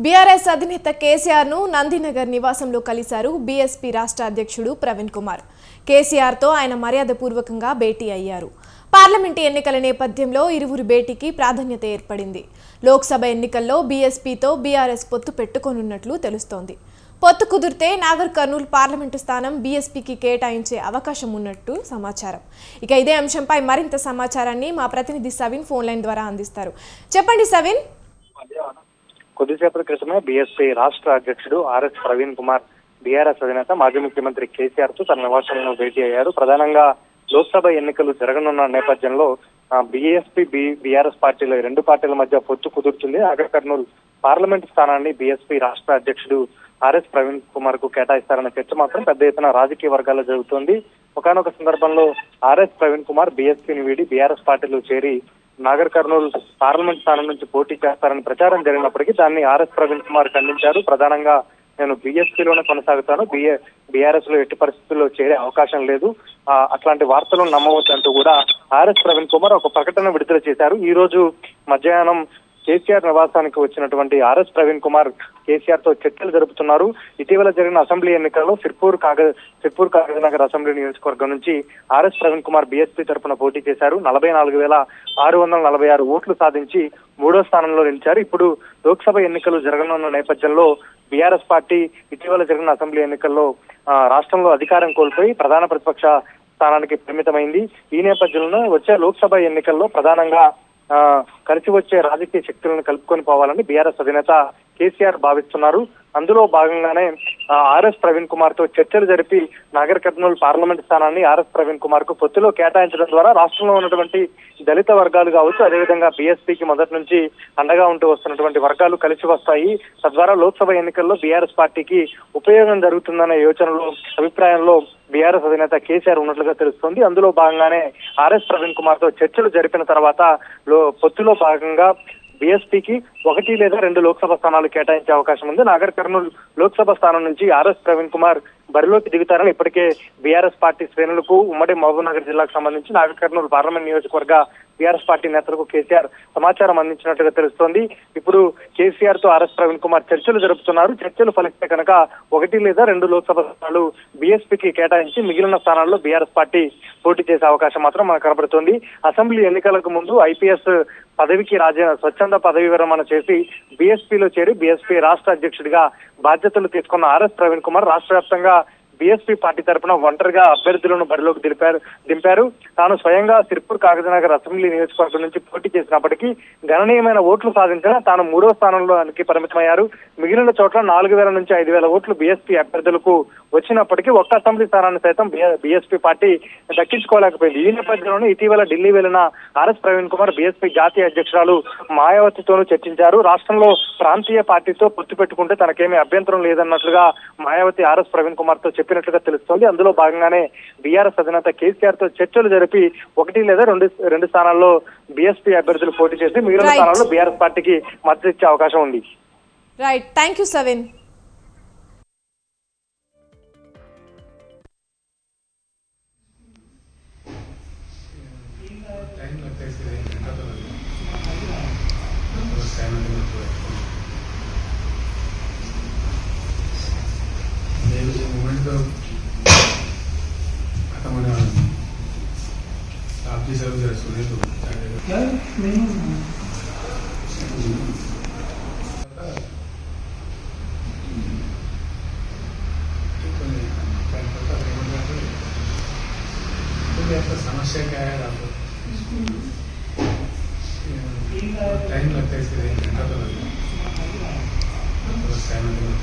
BRS అధినేత కేసీఆర్ ను నందినగర్ నివాసంలో కలిశారు బీఎస్పీ రాష్ట్ర అధ్యక్షుడు ప్రవీణ్ కుమార్. కేసీఆర్ తో ఆయన మర్యాదపూర్వకంగా భేటీ అయ్యారు. పార్లమెంటు ఎన్నికల నేపథ్యంలో ఇరువురి భేటీకి ప్రాధాన్యత ఏర్పడింది. లోక్సభ ఎన్నికల్లో బీఎస్పీతో బీఆర్ఎస్ పొత్తు పెట్టుకోనున్నట్లు తెలుస్తోంది. పొత్తు కుదిరితే నాగర్ కర్నూల్ పార్లమెంటు స్థానం బీఎస్పీకి కేటాయించే అవకాశం ఉన్నట్టు సమాచారం. ఇక ఇదే అంశంపై మరింత సమాచారాన్ని మా ప్రతినిధి సవిన్ ఫోన్ లైన్ ద్వారా అందిస్తారు. చెప్పండి సవిన్. కొద్దిసేపటి క్రితమే బీఎస్పీ రాష్ట్ర అధ్యక్షుడు ఆర్ఎస్ ప్రవీణ్ కుమార్ బీఆర్ఎస్ అధినేత మాజీ ముఖ్యమంత్రి కేసీఆర్ తో తన నివాసంలో భేటీ అయ్యారు. ప్రధానంగా లోక్సభ ఎన్నికలు జరగనున్న నేపథ్యంలో బీఎస్పీ బీఆర్ఎస్ పార్టీలు రెండు పార్టీల మధ్య పొత్తు కుదురుతుంది. నాగర్ కర్నూల్ పార్లమెంట్ స్థానాన్ని బీఎస్పీ రాష్ట్ర అధ్యక్షుడు ఆర్ఎస్ ప్రవీణ్ కుమార్ కు కేటాయిస్తారన్న చర్చ మాత్రం పెద్ద ఎత్తున రాజకీయ వర్గాల్లో జరుగుతోంది. ఒకనొక సందర్భంలో ఆర్ఎస్ ప్రవీణ్ కుమార్ బీఎస్పీని వీడి బీఆర్ఎస్ పార్టీలో చేరి నాగర్ కర్నూల్ పార్లమెంట్ స్థానం నుంచి పోటీ చేస్తారని ప్రచారం జరిగినప్పటికీ దాన్ని ఆర్ఎస్ ప్రవీణ్ కుమార్ ఖండించారు. ప్రధానంగా నేను బీఎస్పీలోనే కొనసాగుతాను, బీఆర్ఎస్ లో ఎట్టి పరిస్థితుల్లో చేరే అవకాశం లేదు, అట్లాంటి వార్తలు నమ్మవద్దంటూ కూడా ఆర్ఎస్ ప్రవీణ్ కుమార్ ఒక ప్రకటన విడుదల చేశారు. ఈ రోజు మధ్యాహ్నం కేసీఆర్ నివాసానికి వచ్చినటువంటి ఆర్ఎస్ ప్రవీణ్ కుమార్ కేసీఆర్ తో చర్చలు జరుపుతున్నారు. ఇటీవల జరిగిన అసెంబ్లీ ఎన్నికల్లో సిర్పూర్ కాగజ్నగర్ అసెంబ్లీ నియోజకవర్గం నుంచి ఆర్ఎస్ ప్రవీణ్ కుమార్ బీఎస్పీ తరఫున పోటీ చేశారు. 44,646 ఓట్లు సాధించి 3వ స్థానంలో నిలిచారు. ఇప్పుడు లోక్సభ ఎన్నికలు జరగనున్న నేపథ్యంలో బీఆర్ఎస్ పార్టీ ఇటీవల జరిగిన అసెంబ్లీ ఎన్నికల్లో రాష్ట్రంలో అధికారం కోల్పోయి ప్రధాన ప్రతిపక్ష స్థానానికి పరిమితమైంది. ఈ నేపథ్యంలో వచ్చే లోక్సభ ఎన్నికల్లో ప్రధానంగా కలిసి వచ్చే రాజకీయ శక్తులను కలుపుకొని పోవాలని బీఆర్ఎస్ అధినేత కేసీఆర్ భావిస్తున్నారు. అందులో భాగంగానే ఆర్ఎస్ ప్రవీణ్ కుమార్ తో చర్చలు జరిపి నాగర్ కర్నూల్ పార్లమెంట్ స్థానాన్ని ఆర్ఎస్ ప్రవీణ్ కుమార్ కు పొత్తులో కేటాయించడం ద్వారా రాష్ట్రంలో ఉన్నటువంటి దళిత వర్గాలు కావచ్చు, అదేవిధంగా బీఎస్పీకి మొదటి నుంచి అండగా ఉంటూ వస్తున్నటువంటి వర్గాలు కలిసి వస్తాయి. తద్వారా లోక్సభ ఎన్నికల్లో బీఆర్ఎస్ పార్టీకి ఉపయోగం జరుగుతుందనే యోచనలో అభిప్రాయంలో బీఆర్ఎస్ అధినేత కేసీఆర్ ఉన్నట్లుగా తెలుస్తోంది. అందులో భాగంగానే ఆర్ఎస్ ప్రవీణ్ కుమార్ తో చర్చలు జరిపిన తర్వాత పొత్తులో భాగంగా బీఎస్పీకి 1 లేదా 2 లోక్సభ స్థానాలు కేటాయించే అవకాశం ఉంది. నాగర్ కర్నూల్ లోక్సభ స్థానం నుంచి ఆర్ఎస్ ప్రవీణ్ కుమార్ బరిలోకి దిగుతారని ఇప్పటికే బీఆర్ఎస్ పార్టీ శ్రేణులకు ఉమ్మడి మహబూబ్ నగర్ జిల్లాకు సంబంధించి నాగర్ కర్నూల్ పార్లమెంట్ నియోజకవర్గ బీఆర్ఎస్ పార్టీ నేతలకు కేసీఆర్ సమాచారం అందించినట్టుగా తెలుస్తోంది. ఇప్పుడు కేసీఆర్ తో ఆర్ఎస్ ప్రవీణ్ కుమార్ చర్చలు జరుపుతున్నారు. చర్చలు ఫలిస్తే కనుక 1 లేదా 2 లోక్సభ స్థానాలు బీఎస్పీకి కేటాయించి మిగిలిన స్థానాల్లో బీఆర్ఎస్ పార్టీ పోటీ చేసే అవకాశం మాత్రం మనకు కనబడుతోంది. అసెంబ్లీ ఎన్నికలకు ముందు ఐపీఎస్ పదవికి స్వచ్ఛంద పదవి విరమణ చేసి బీఎస్పీలో చేరి బీఎస్పీ రాష్ట్ర అధ్యక్షుడిగా బాధ్యతలు తీసుకున్న ఆర్ఎస్ ప్రవీణ్ కుమార్ రాష్ట్ర వ్యాప్తంగా బీఎస్పీ పార్టీ తరఫున ఒంటరిగా అభ్యర్థులను బరిలోకి దింపారు. తాను స్వయంగా సిర్పూర్ కాగజ్నగర్ అసెంబ్లీ నియోజకవర్గం నుంచి పోటీ చేసినప్పటికీ గణనీయమైన ఓట్లు సాధించిన తాను 3వ స్థానంలోకి పరిమితమయ్యారు. మిగిలిన చోట్ల 4,000 నుంచి 5,000 ఓట్లు బీఎస్పీ అభ్యర్థులకు వచ్చినప్పటికీ ఒక్క అసెంబ్లీ స్థానాన్ని సైతం బీఎస్పీ పార్టీ దక్కించుకోలేకపోయింది. ఈ నేపథ్యంలోనే ఇటీవల ఢిల్లీ వెళ్లిన ఆర్ఎస్ ప్రవీణ్ కుమార్ బీఎస్పీ జాతీయ అధ్యక్షురాలు మాయావతితోనూ చర్చించారు. రాష్ట్రంలో ప్రాంతీయ పార్టీతో పొత్తు పెట్టుకుంటే తనకేమీ అభ్యంతరం లేదన్నట్లుగా మాయావతి ఆర్ఎస్ ప్రవీణ్ కుమార్ తో చెప్పినట్లుగా తెలుస్తోంది. అందులో భాగంగానే బీఆర్ఎస్ అధినేత కేసీఆర్ తో చర్చలు జరిపి 1 లేదా 2 స్థానాల్లో బీఎస్పీ అభ్యర్థులు పోటీ చేసి మిగిలిన స్థానాల్లో బీఆర్ఎస్ పార్టీకి మద్దతు ఇచ్చే అవకాశం ఉంది. Right, thank you సవిన్. आप जी जरूर जरा सुने तो क्या नहीं आपका समस्या क्या है? आपको टाइम लगता है इसके लिए, घंटा तो लगेगा, 7 मिनट